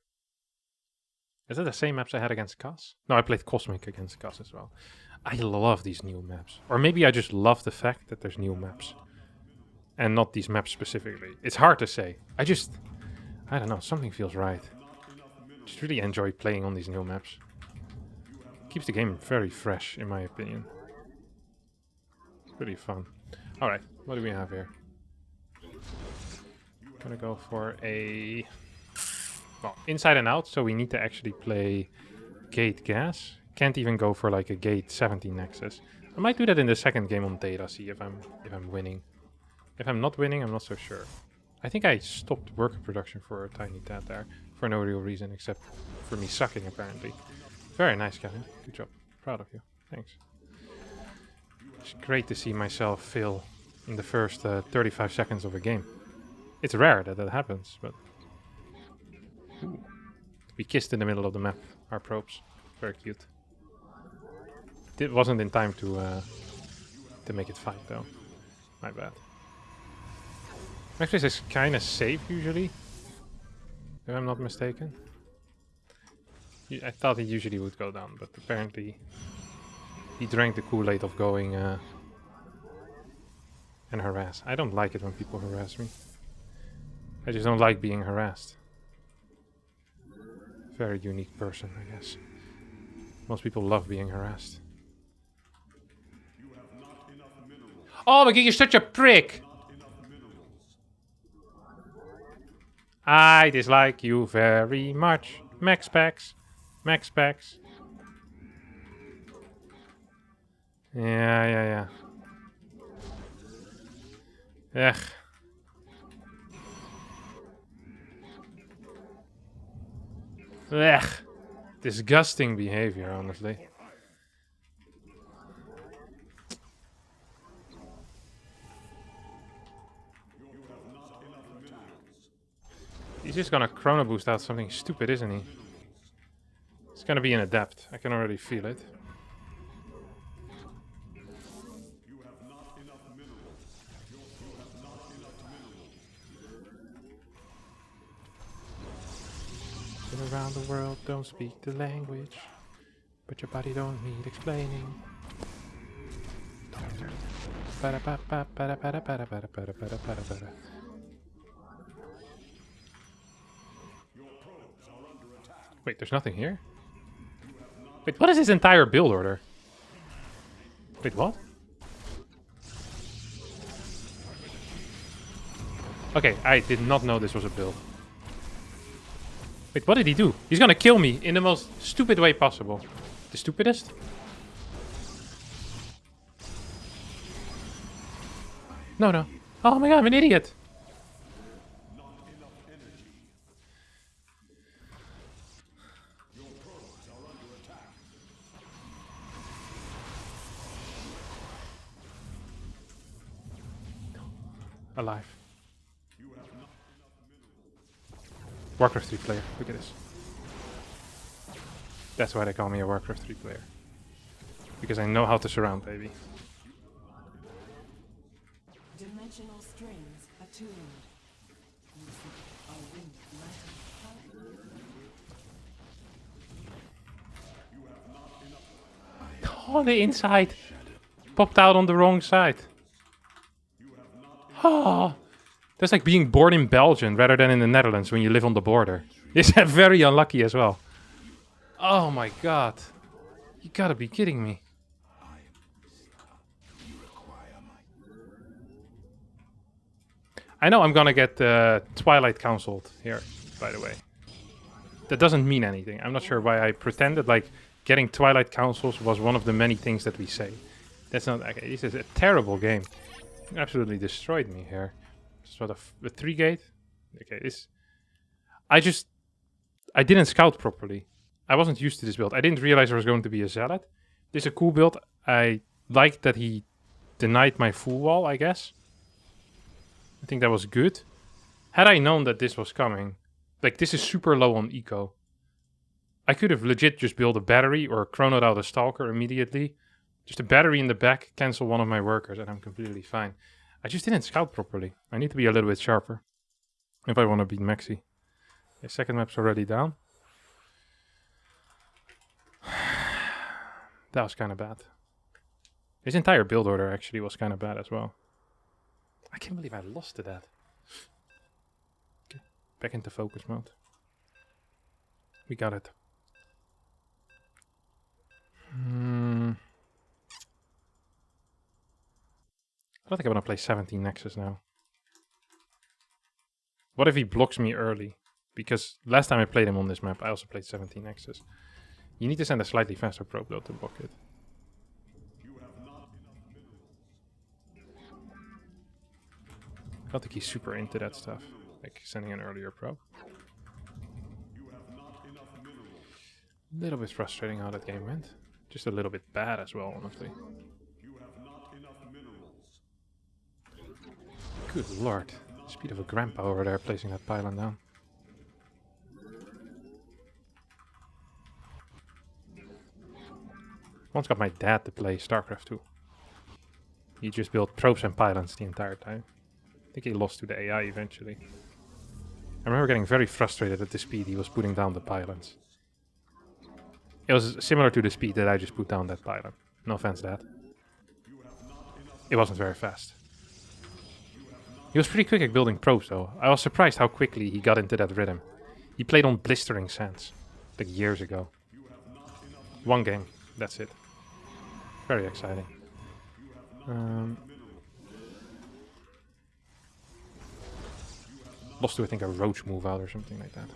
Is that the same maps I had against Cas? No, I played Cosmic against Cas as well. I love these new maps. Or maybe I just love the fact that there's new maps. and not these maps specifically. It's hard to say. I don't know, something feels right. Just really enjoy playing on these new maps. Keeps the game very fresh, in my opinion. Pretty fun. Alright, what do we have here? Gonna go for a... well, inside and out, so we need to actually play Gate Gas. Can't even go for like a Gate 17 Nexus. I might do that in the second game on data, see if I'm winning. If I'm not winning, I'm not so sure. I think I stopped worker production for a tiny tad there, for no real reason except for me sucking apparently. Very nice, Kevin. Good job. Proud of you. Thanks. It's great to see myself fail in the first 35 seconds of a game. It's rare that that happens, but... ooh. We kissed in the middle of the map, our probes. Very cute. It wasn't in time to make it fight though. My bad. MaxPax is kind of safe usually, if I'm not mistaken. I thought he usually would go down, but apparently he drank the Kool-Aid of going and harass. I don't like it when people harass me. I just don't like being harassed. Very unique person, I guess. Most people love being harassed. Oh, my God, you're such a prick! I dislike you very much. MaxPax. MaxPax. Yeah. Ugh. Ugh. Disgusting behavior, honestly. He's just gonna chrono boost out something stupid, isn't he? It's gonna be an adept. I can already feel it. Been around the world, don't speak the language, but your body don't need explaining. Wait, there's nothing here? Wait, what is this entire build order? Wait, what? Okay, I did not know this was a build. Wait, what did he do? He's gonna kill me in the most stupid way possible. The stupidest? No. Oh my God, I'm an idiot. Alive. Warcraft 3 player. Look at this. That's why they call me a Warcraft 3 player. Because I know how to surround, baby. Dimensional strings attuned. Oh, the inside popped out on the wrong side. Oh, that's like being born in Belgium rather than in the Netherlands when you live on the border. It's very unlucky as well. Oh my God. You gotta be kidding me. I know I'm gonna get Twilight cancelled here, by the way. That doesn't mean anything. I'm not sure why I pretended like getting Twilight cancels was one of the many things that we say. That's not... okay, this is a terrible game. You absolutely destroyed me here. Sort of a 3 gate. Okay, this... I didn't scout properly. I wasn't used to this build. I didn't realize there was going to be a Zealot. This is a cool build. I liked that he denied my full wall, I guess. I think that was good. Had I known that this was coming... like, this is super low on eco. I could have legit just built a battery or chronoed out a Stalker immediately. Just a battery in the back, cancel one of my workers, and I'm completely fine. I just didn't scout properly. I need to be a little bit sharper if I want to beat Maxi. The second map's already down. That was kind of bad. His entire build order actually was kind of bad as well. I can't believe I lost to that. Okay, back into focus mode. We got it. I don't think I want to play 17 Nexus now. What if he blocks me early? Because last time I played him on this map, I also played 17 Nexus. You need to send a slightly faster probe though to block it. I don't think he's super into that stuff, like sending an earlier probe. A little bit frustrating how that game went. Just a little bit bad as well, honestly. Good lord. Speed of a grandpa over there placing that pylon down. Once got my dad to play StarCraft 2. He just built probes and pylons the entire time. I think he lost to the AI eventually. I remember getting very frustrated at the speed he was putting down the pylons. It was similar to the speed that I just put down that pylon. No offense, Dad. It wasn't very fast. He was pretty quick at building probes though. I was surprised how quickly he got into that rhythm. He played on blistering sands, like years ago. One game, that's it. Very exciting. Lost to, I think, a roach move out or something like that.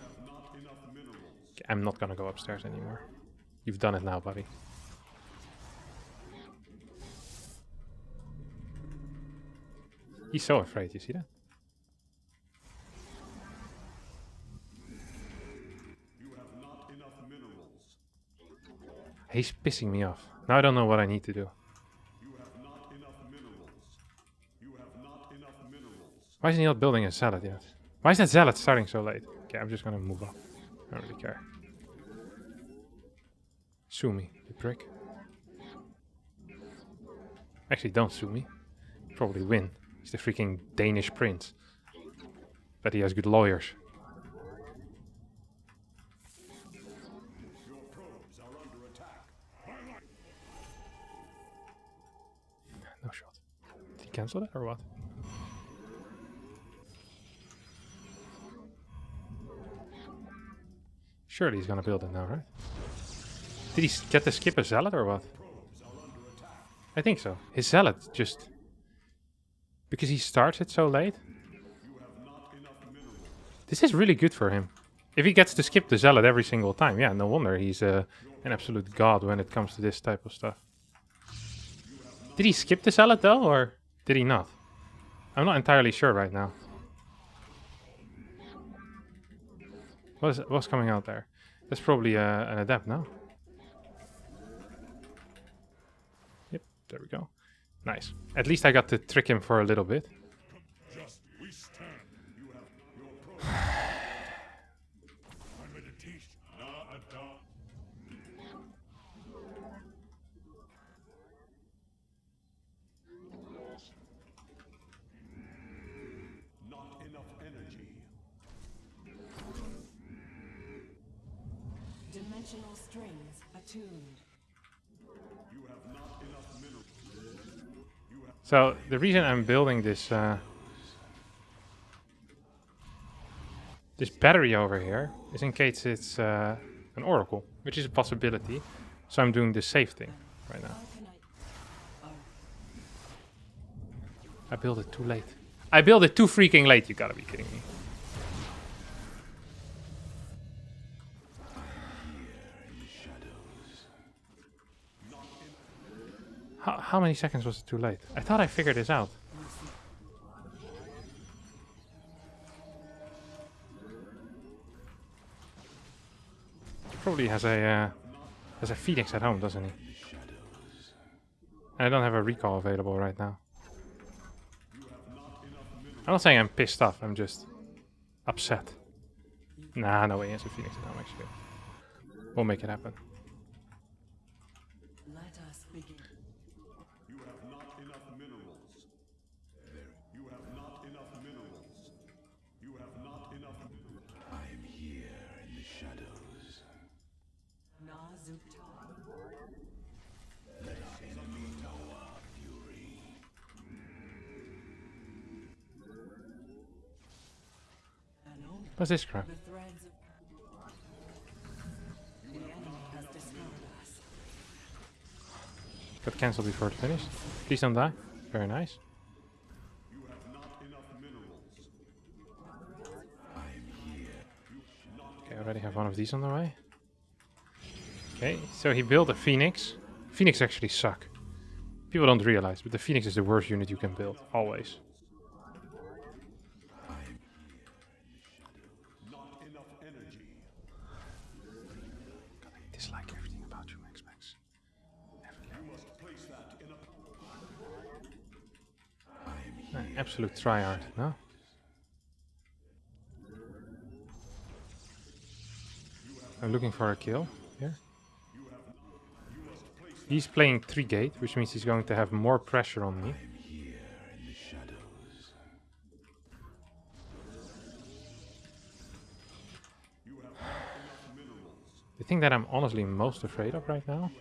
Okay, I'm not gonna go upstairs anymore. You've done it now, buddy. He's so afraid, you see that? He's pissing me off. Now I don't know what I need to do. Why isn't he not building a Zealot yet? Why is that Zealot starting so late? Okay, I'm just gonna move on. I don't really care. Sue me, you prick. Actually, don't sue me. Probably win. He's the freaking Danish prince. Bet he has good lawyers. No shot. Did he cancel that or what? Surely he's gonna build it now, right? Did he get to skip a Zealot or what? I think so. His Zealot just... Because he starts it so late? This is really good for him. If he gets to skip the Zealot every single time, yeah, no wonder he's an absolute god when it comes to this type of stuff. Did he skip the Zealot though, or did he not? I'm not entirely sure right now. What's coming out there? That's probably an Adept, no? Yep, there we go. Nice. At least I got to trick him for a little bit. Just we stand. You have your program. My meditation. Na ada. Not enough energy. Dimensional strings attuned. You have not enough minerals. So the reason I'm building this this battery over here is in case it's an oracle, which is a possibility. So I'm doing the safe thing right now. I built it too late. I built it too freaking late. You gotta be kidding me. How many seconds was it too late? I thought I figured this out. He probably has a Phoenix at home, doesn't he? And I don't have a recall available right now. I'm not saying I'm pissed off, I'm just upset. Nah, no way he has a Phoenix at home actually. We'll make it happen. Let us begin. You have not enough minerals. You have not enough minerals. You have not enough minerals. I am here in the shadows. Nazukta. Let our enemy know our fury. What's this crap? The threads of the enemy has discovered us. Got cancelled before it finished. Please don't die. Very nice. You have not enough minerals. Okay, I already have one of these on the way. Okay, so he built a Phoenix. Phoenix actually suck. People don't realize, but the Phoenix is the worst unit you can build. Always. Not enough energy. I dislike everything about you, MaxPax. You must place that in a Absolute tryhard, no? I'm looking for a kill here. He's playing 3 gate, which means he's going to have more pressure on me. The thing that I'm honestly most afraid of right now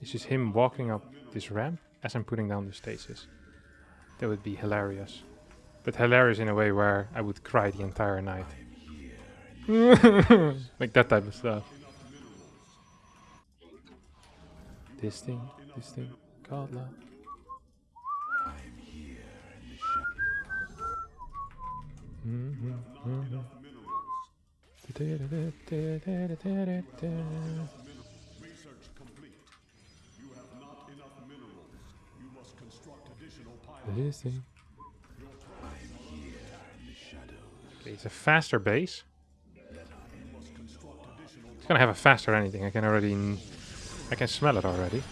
is just him walking up this ramp as I'm putting down the stasis. That would be hilarious. But hilarious in a way where I would cry the entire night. Like that type of stuff. This thing, called love. research complete. You have not enough minerals. You must construct additional pylons. This thing. Okay, it's a faster base. It's gonna have a faster anything. I can smell it already.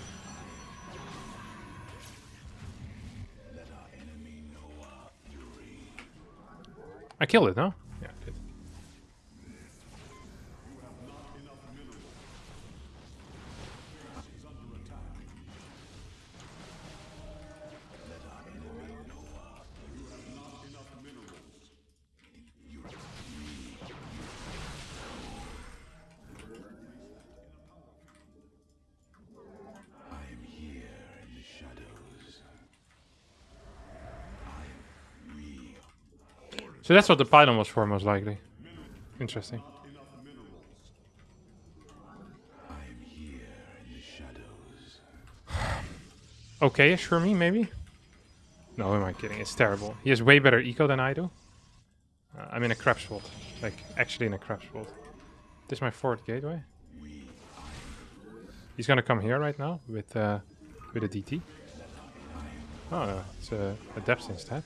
I killed it, no? Yeah, I did. So that's what the pylon was for, most likely. Interesting. Okay-ish for me, maybe? No, am I kidding? It's terrible. He has way better eco than I do. I'm in a crap spot. Like, actually in a crap spot. This is my 4th gateway. He's gonna come here right now with a DT. Oh, no, it's a depth instead.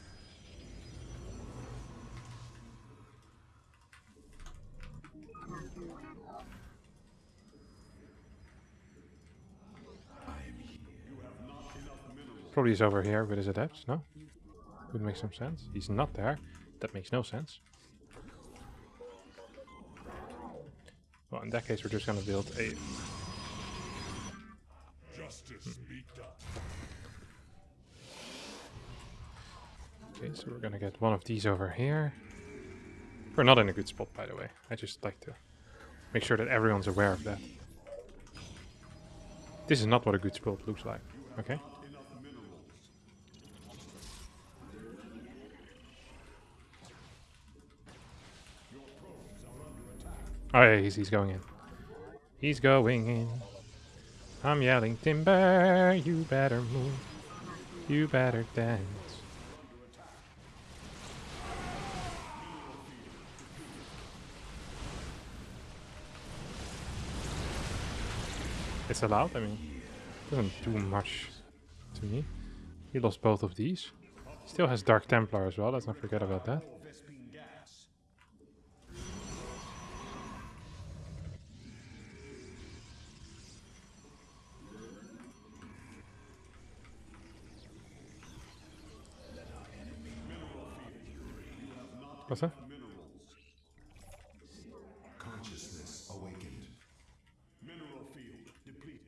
Probably he's over here with his adepts, no? Would make some sense. He's not there. That makes no sense. Well, in that case, we're just gonna build a... Justice be done. Okay, so we're gonna get one of these over here. We're not in a good spot, by the way. I just like to make sure that everyone's aware of that. This is not what a good spot looks like, okay? Oh yeah, he's going in. He's going in. I'm yelling, Timber, you better move. You better dance. It's allowed, I mean, it doesn't do much to me. He lost both of these. Still has Dark Templar as well, let's not forget about that. What's that? Consciousness awakened. Mineral field depleted.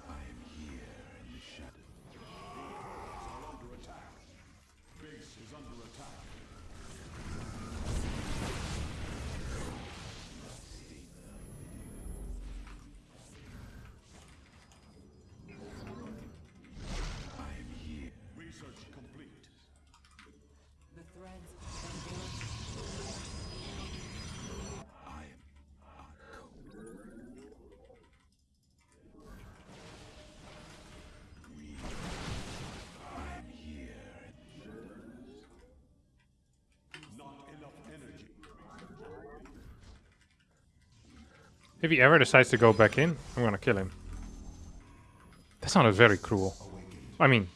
I am here in the shadow. Are under attack. Base is under attack. If he ever decides to go back in, I'm gonna kill him. That sounded very cruel. I mean,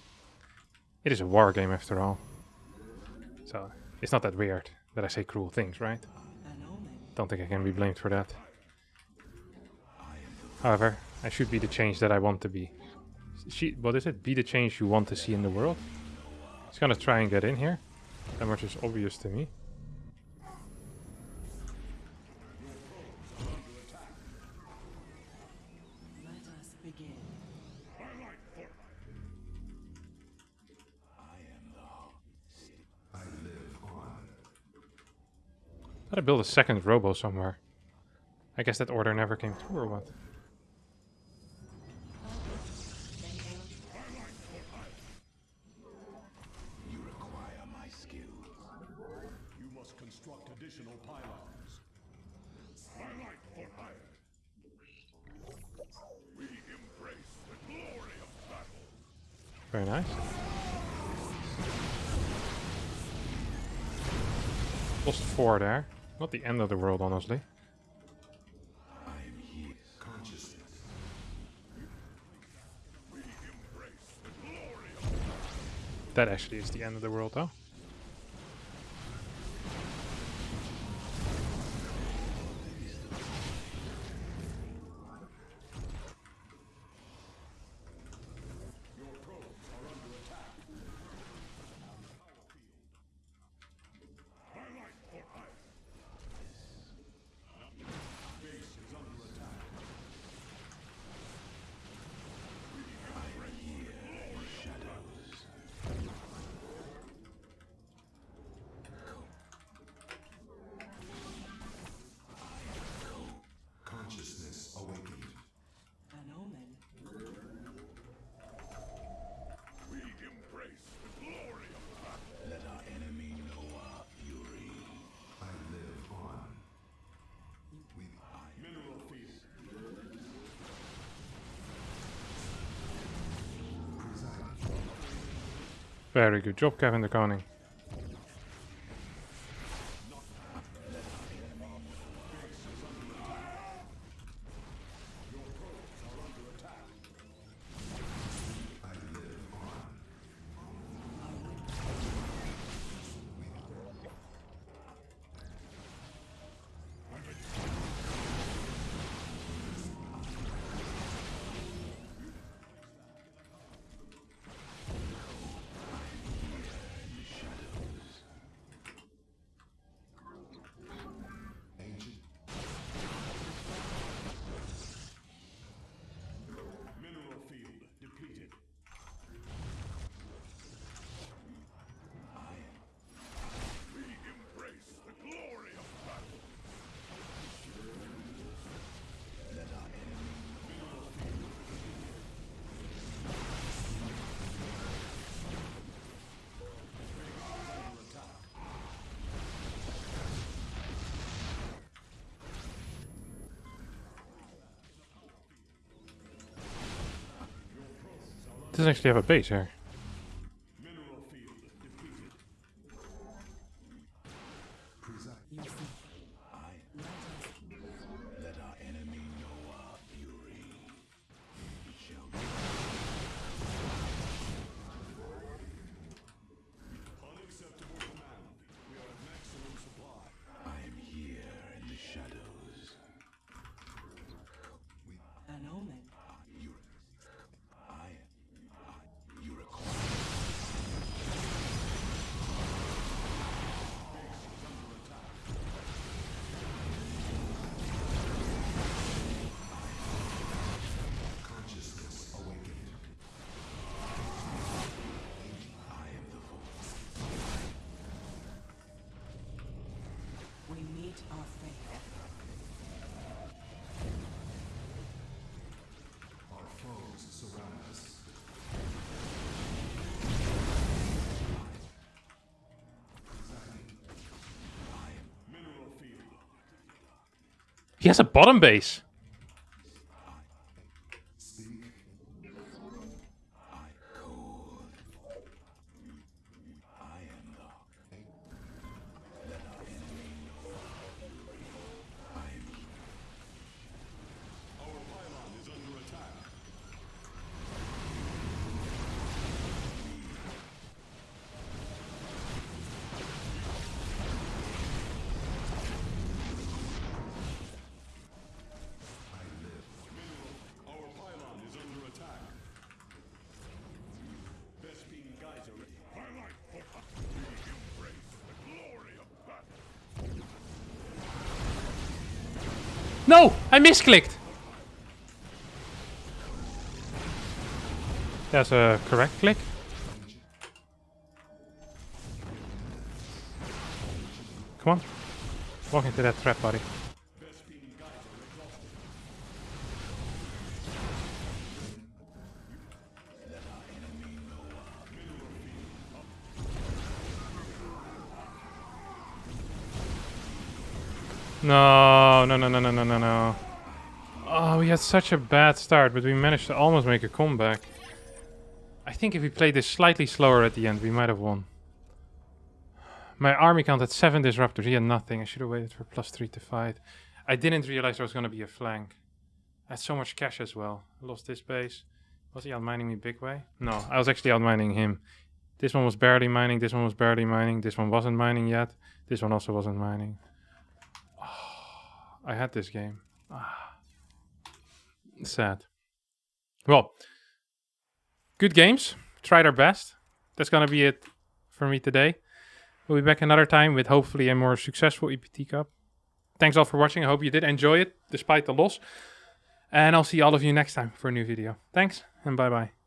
it is a war game after all. So, it's not that weird that I say cruel things, right? Don't think I can be blamed for that. However, I should be the change that I want to be. What is it? Be the change you want to see in the world? He's gonna try and get in here. That much is obvious to me. Let us begin. I live on. Gotta build a second robo somewhere. I guess that order never came through or what? You require my skills. You must construct additional pylons. Twilight for hire. We embrace the glory of battle. Very nice. Lost 4 there. Not the end of the world, honestly. I am here. Consciousness. We embrace the glory of battle. That actually is the end of the world, though. Consciousness awakened. An omen. We embrace the glory of battle. Let our enemy know our fury. I live on. Mineral field. Very good job, Kevin de Koning. Mineral field depleted. We embrace the glory of battle. Let our enemy mineral field. Under attack. Doesn't actually have a base here. Mineral field depleted. Let our enemy know our fury. It shall be. Unacceptable command. We are at maximum supply. I am here in the shadows. An omen. You require. Consciousness awakened. I am the voice. We meet our fate. Our foes surround us. Mineral field. He has a bottom base. Speak. I cold. I am the. Let our enemy know. I am here. No! I misclicked! That's a correct click. Come on. Walk into that trap, buddy. No, no, no, no, no, no, no, no. Oh, we had such a bad start, but we managed to almost make a comeback. I think if we played this slightly slower at the end, we might have won. My army count had 7 disruptors. He had nothing. I should have waited for +3 to fight. I didn't realize there was going to be a flank. I had so much cash as well. I lost this base. Was he outmining me big way? No, I was actually outmining him. This one was barely mining. This one was barely mining. This one wasn't mining yet. This one also wasn't mining. I had this game. Sad. Well, good games. Tried our best. That's gonna be it for me today. We'll be back another time with hopefully a more successful EPT Cup. Thanks all for watching. I hope you did enjoy it despite the loss. And I'll see all of you next time for a new video. Thanks and bye bye.